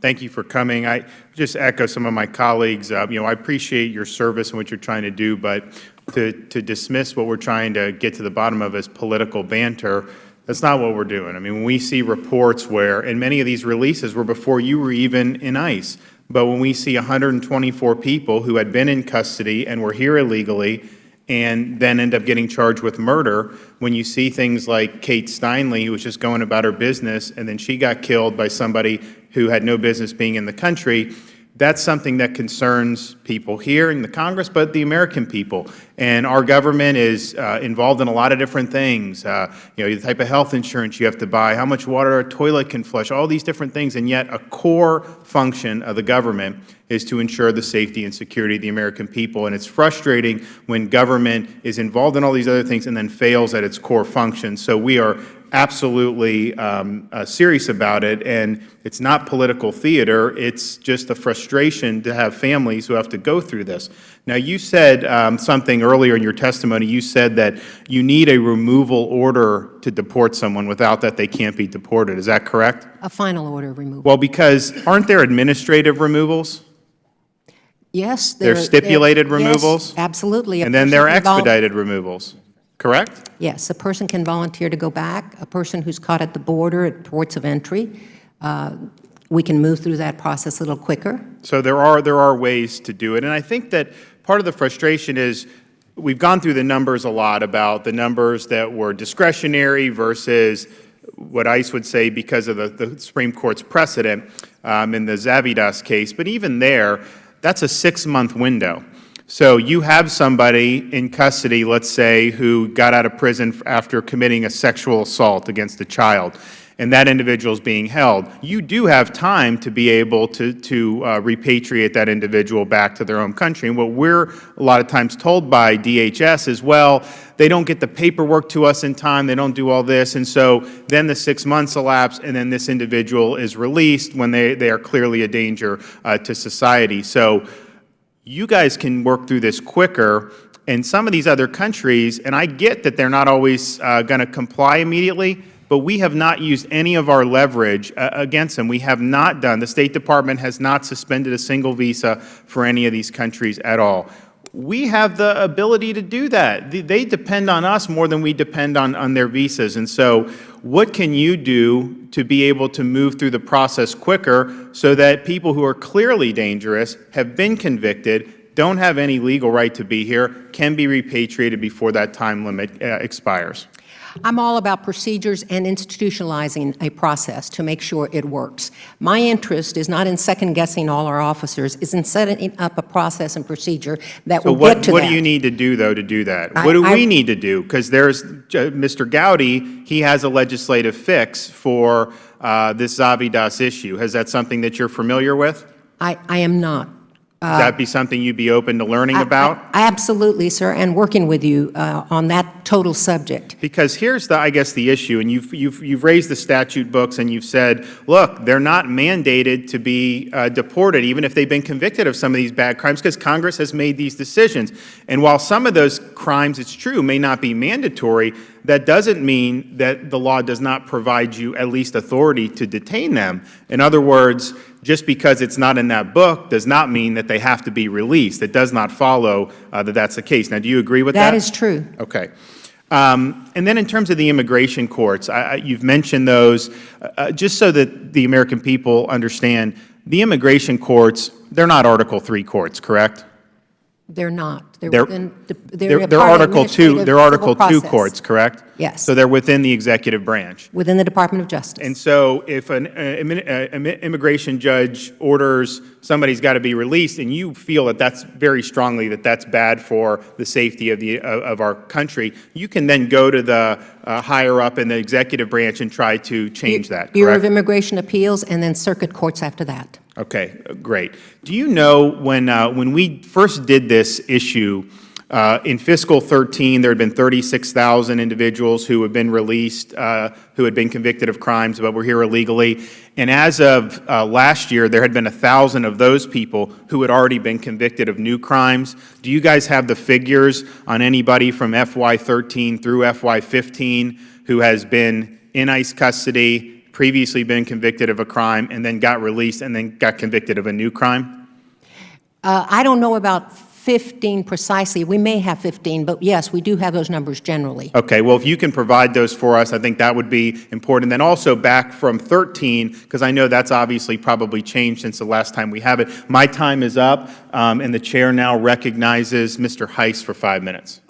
Thank you for coming. I just echo some of my colleagues. I appreciate your service and what you're trying to do, but to dismiss what we're trying to get to the bottom of as political banter, that's not what we're doing. I mean, when we see reports where, and many of these releases were before you were even in ICE, but when we see 124 people who had been in custody and were here illegally and then end up getting charged with murder, when you see things like Kate Steinle, who was just going about her business, and then she got killed by somebody who had no business being in the country, that's something that concerns people here in the Congress, but the American people. And our government is involved in a lot of different things. The type of health insurance you have to buy, how much water a toilet can flush, all these different things. And yet a core function of the government is to ensure the safety and security of the American people. And it's frustrating when government is involved in all these other things and then fails at its core function. So we are absolutely serious about it, and it's not political theater. It's just a frustration to have families who have to go through this. Now, you said something earlier in your testimony. You said that you need a removal order to deport someone. Without that, they can't be deported. Is that correct? A final order of removal. Well, because aren't there administrative removals? Yes. There are stipulated removals? Yes, absolutely. And then there are expedited removals. Correct? Yes, a person can volunteer to go back. A person who's caught at the border at ports of entry, we can move through that process a little quicker. So there are ways to do it, and I think that part of the frustration is we've gone through the numbers a lot about the numbers that were discretionary versus what ICE would say because of the Supreme Court's precedent in the Zavidas case. But even there, that's a 6-month window. So you have somebody in custody, let's say, who got out of prison after committing a sexual assault against a child, and that individual is being held. You do have time to be able to repatriate that individual back to their home country. And what we're a lot of times told by DHS is, well, they don't get the paperwork to us in time, they don't do all this, and so then the 6 months elapse, and then this individual is released when they are clearly a danger to society. So you guys can work through this quicker. And some of these other countries, and I get that they're not always going to comply immediately, but we have not used any of our leverage against them. We have not done. The State Department has not suspended a single visa for any of these countries at all. We have the ability to do that. They depend on us more than we depend on their visas. And so what can you do to be able to move through the process quicker so that people who are clearly dangerous, have been convicted, don't have any legal right to be here, can be repatriated before that time limit expires? I'm all about procedures and institutionalizing a process to make sure it works. My interest is not in second-guessing all our officers, it's in setting up a process and procedure that will get to that. So what do you need to do, though, to do that? What do we need to do? Because there's Mr. Gowdy, he has a legislative fix for this Zavidas issue. Is that something that you're familiar with? I am not. Would that be something you'd be open to learning about? Absolutely, sir, and working with you on that total subject. Because here's I guess the issue, and you've raised the statute books and you've said, look, they're not mandated to be deported, even if they've been convicted of some of these bad crimes, because Congress has made these decisions. And while some of those crimes, it's true, may not be mandatory, that doesn't mean that the law does not provide you at least authority to detain them. In other words, just because it's not in that book does not mean that they have to be released. It does not follow that that's the case. Now, do you agree with that? That is true. Okay. And then in terms of the immigration courts, you've mentioned those. Just so that the American people understand, the immigration courts, they're not Article III courts, correct? They're not. They're Article II. They're Article II courts, correct? Yes. So they're within the executive branch. Within the Department of Justice. And so if an immigration judge orders somebody's got to be released, and you feel that that's very strongly that that's bad for the safety of our country, you can then go to the higher up in the executive branch and try to change that, correct? Bureau of Immigration Appeals, and then circuit courts after that. Okay, great. Do you know when we first did this issue, in fiscal 13, there had been 36,000 individuals who had been released, who had been convicted of crimes but were here illegally. And as of last year, there had been 1,000 of those people who had already been convicted of new crimes. Do you guys have the figures on anybody from FY13 through FY15 who has been in ICE custody, previously been convicted of a crime and then got released and then got convicted of a new crime? I don't know about 15 precisely. We may have 15, but yes, we do have those numbers generally. Okay, well, if you can provide those for us, I think that would be important. Then also back from 13, because I know that's obviously probably changed since the last time we have it. My time is up, and the chair now recognizes Mr. Heiss for 5 minutes.